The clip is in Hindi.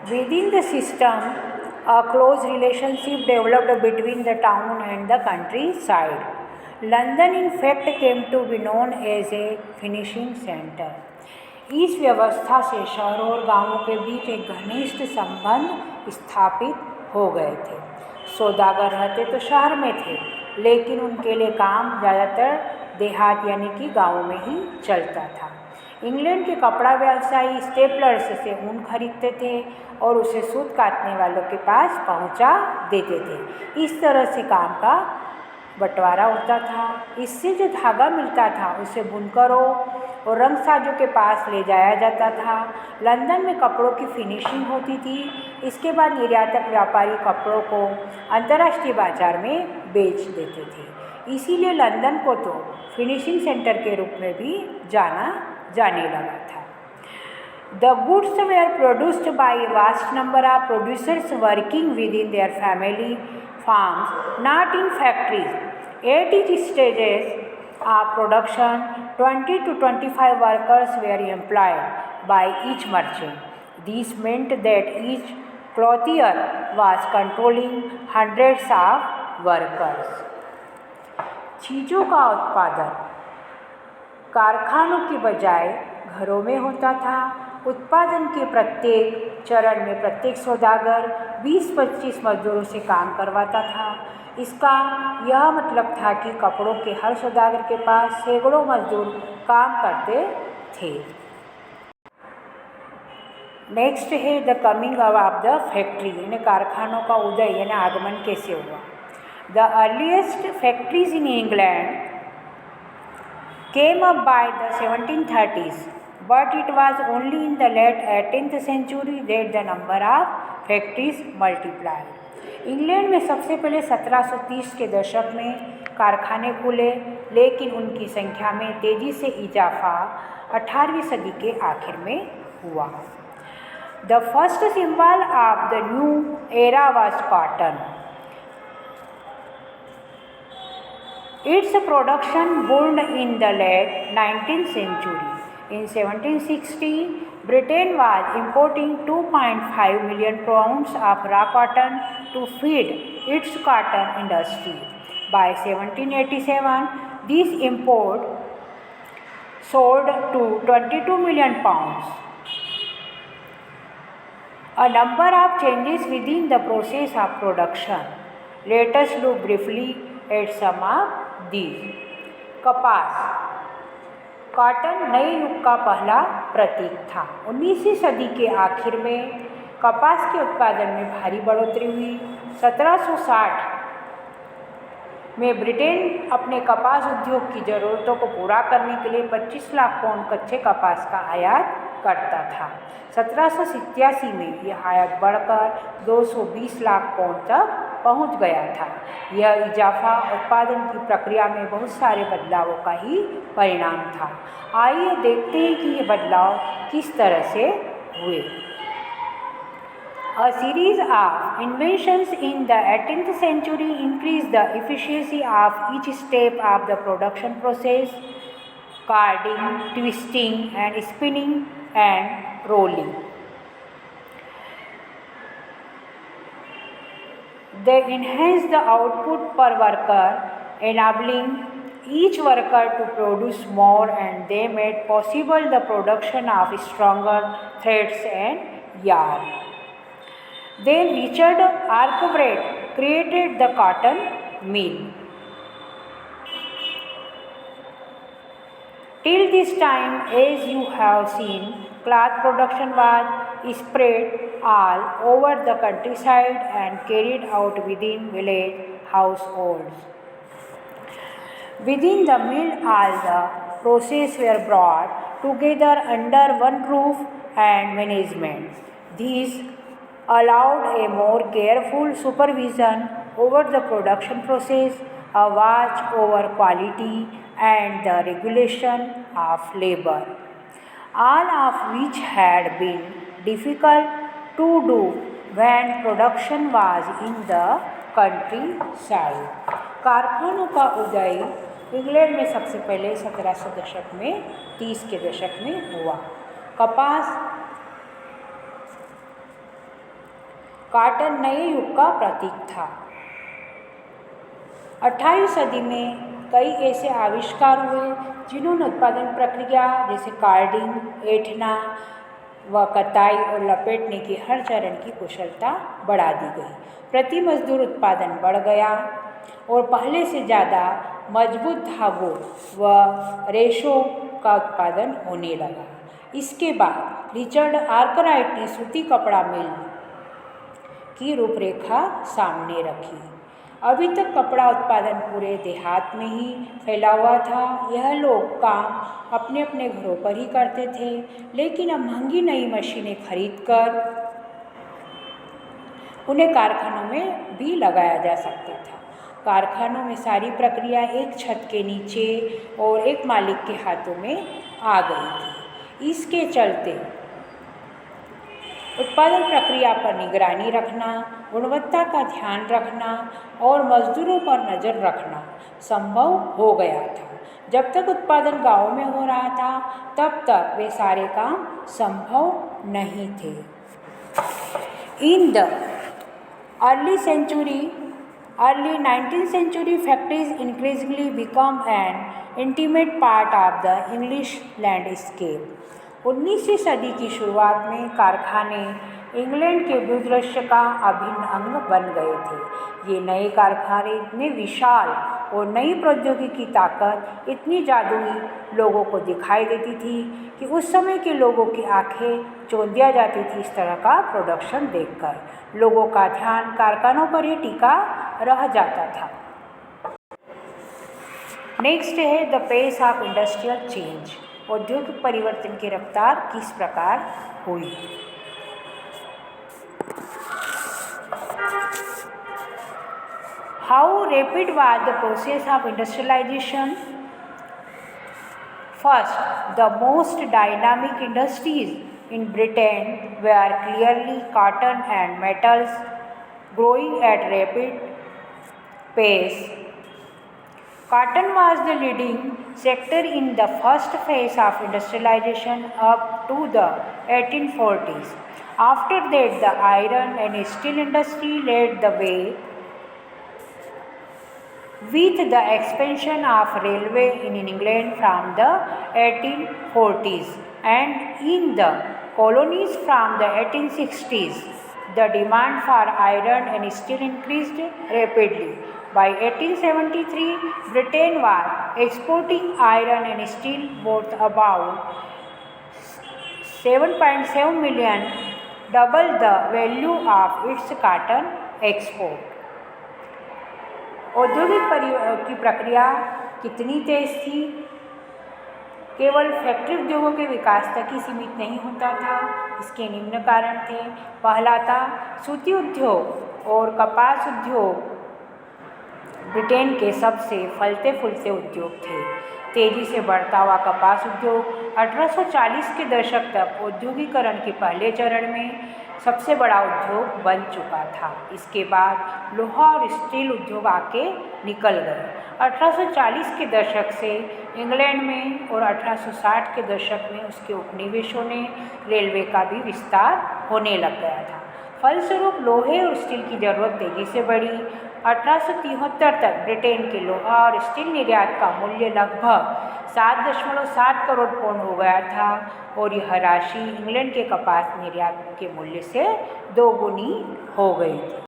Within the system, a close relationship developed between the town and the countryside. London, in fact, came to be known as a finishing center. इस व्यवस्था से शहरों और गांवों के बीच एक घनिष्ठ संबंध स्थापित हो गए थे। सौदागर रहते तो शहर में थे, लेकिन उनके लिए काम ज़्यादातर देहात यानी कि गाँवों में ही चलता था। इंग्लैंड के कपड़ा व्यवसायी स्टेपलर्स से ऊन खरीदते थे और उसे सूत काटने वालों के पास पहुंचा देते थे। इस तरह से काम का बंटवारा होता था। इससे जो धागा मिलता था उसे बुनकरों और रंगसाजों के पास ले जाया जाता था। लंदन में कपड़ों की फिनिशिंग होती थी। इसके बाद निर्यातक व्यापारी कपड़ों को अंतर्राष्ट्रीय बाजार में बेच देते थे। इसीलिए लंदन को तो फिनिशिंग सेंटर के रूप में भी जाने लगा था। The goods were produced by a vast number of producers working within their family farms, not in factories. At each stages of production, 20 to 25 workers were employed by each merchant. This meant that each clothier was controlling hundreds of workers. चीज़ों का उत्पादन कारखानों की बजाय घरों में होता था। उत्पादन के प्रत्येक चरण में प्रत्येक सौदागर 20-25 मजदूरों से काम करवाता था। इसका यह मतलब था कि कपड़ों के हर सौदागर के पास सैकड़ों मजदूर काम करते थे। नेक्स्ट है the coming of the factory, यानी कारखानों का उदय यानी आगमन कैसे हुआ। The earliest factories in England came up by the 1730s, but it was only in the late 18th century that the number of factories multiplied. England में सबसे पहले 1730 के दशक में कारखाने खुले, लेकिन उनकी संख्या में तेज़ी से इजाफा 18वीं सदी के आखिर में हुआ। The first symbol of the new era was cotton. Its production boomed in the late 19th century. In 1760, Britain was importing 2.5 million pounds of raw cotton to feed its cotton industry. By 1787, this import soared to 22 million pounds. A number of changes within the process of production. Let us look briefly at some of these. कपास, कॉटन नए युग का पहला प्रतीक था। 19वीं सदी के आखिर में कपास के उत्पादन में भारी बढ़ोतरी हुई। 1760 में ब्रिटेन अपने कपास उद्योग की ज़रूरतों को पूरा करने के लिए 25 लाख पाउंड कच्चे कपास का आयात करता था। 1787 में यह आयात बढ़कर 220 लाख पाउंड तक पहुंच गया था। यह इजाफा उत्पादन की प्रक्रिया में बहुत सारे बदलावों का ही परिणाम था। आइए देखते हैं कि ये बदलाव किस तरह से हुए। A series of inventions in the 18th century increased the efficiency of each step of the production process: carding, twisting, and spinning and rolling. They enhanced the output per worker, enabling each worker to produce more, and they made possible the production of stronger threads and yarn. Then Richard Arkwright created the cotton mill. Till this time, as you have seen, cloth production was spread all over the countryside and carried out within village households. Within the mill, all the processes were brought together under one roof and management. These allowed a more careful supervision over the production process, a watch over quality, and the regulation of labor, all of which had been difficult to do when production was in the countryside. कारखानों का उदय इंग्लैंड में सबसे पहले 1700 दशक में 30 के दशक में हुआ। कपास कॉटन नए युग का प्रतीक था। 18वीं सदी में कई ऐसे आविष्कार हुए जिन्होंने उत्पादन प्रक्रिया जैसे कार्डिंग, ऐंठना व कताई और लपेटने की हर चरण की कुशलता बढ़ा दी गई। प्रति मजदूर उत्पादन बढ़ गया और पहले से ज़्यादा मजबूत धागों व रेशों का उत्पादन होने लगा। इसके बाद रिचर्ड आर्कराइट ने सूती कपड़ा मिल की रूपरेखा सामने रखी। अभी तक कपड़ा उत्पादन पूरे देहात में ही फैला हुआ था। यह लोग काम अपने अपने घरों पर ही करते थे, लेकिन अब महंगी नई मशीनें खरीदकर उन्हें कारखानों में भी लगाया जा सकता था। कारखानों में सारी प्रक्रिया एक छत के नीचे और एक मालिक के हाथों में आ गई थी। इसके चलते उत्पादन प्रक्रिया पर निगरानी रखना, गुणवत्ता का ध्यान रखना और मजदूरों पर नज़र रखना संभव हो गया था। जब तक उत्पादन गाँव में हो रहा था, तब तक वे सारे काम संभव नहीं थे। In the early 19th century, factories increasingly become an intimate part of the English landscape. 19वीं सदी की शुरुआत में कारखाने इंग्लैंड के भूदृश्य का अभिन्न अंग बन गए थे। ये नए कारखाने इतने विशाल और नई प्रौद्योगिकी की ताकत इतनी जादुई लोगों को दिखाई देती थी कि उस समय के लोगों की आंखें चौंधिया जाती थी। इस तरह का प्रोडक्शन देखकर लोगों का ध्यान कारखानों पर ही टिका रह जाता था। नेक्स्ट है the pace of industrial change. औद्योगिक परिवर्तन की रफ्तार किस प्रकार हुई। How rapid was the process of industrialisation. First, the most dynamic industries in Britain were clearly cotton and metals, growing at rapid pace. Cotton was the leading sector in the first phase of industrialization up to the 1840s. After that, the iron and steel industry led the way, with the expansion of railway in England from the 1840s and in the colonies from the 1860s. The demand for iron and steel increased rapidly. By 1873, Britain was exporting iron and steel worth about 7.7 million, double the value of its cotton export. औद्योगिक की प्रक्रिया कितनी तेज़ थी। केवल फैक्ट्री उद्योगों के विकास तक ही सीमित नहीं होता था। इसके निम्न कारण थे। पहला था सूती उद्योग और कपास उद्योग ब्रिटेन के सबसे फलते फूलते उद्योग थे। तेज़ी से बढ़ता हुआ कपास उद्योग 1840 के दशक तक औद्योगिकरण के पहले चरण में सबसे बड़ा उद्योग बन चुका था। इसके बाद लोहा और स्टील उद्योग आके निकल गए। 1840 के दशक से इंग्लैंड में और 1860 के दशक में उसके उपनिवेशों ने रेलवे का भी विस्तार होने लग गया था। फलस्वरूप लोहे और स्टील की ज़रूरत तेज़ी से बढ़ी। 1873 तक ब्रिटेन के लोहा और स्टील निर्यात का मूल्य लगभग 7.7 करोड़ पाउंड हो गया था और यह राशि इंग्लैंड के कपास निर्यात के मूल्य से दोगुनी हो गई थी।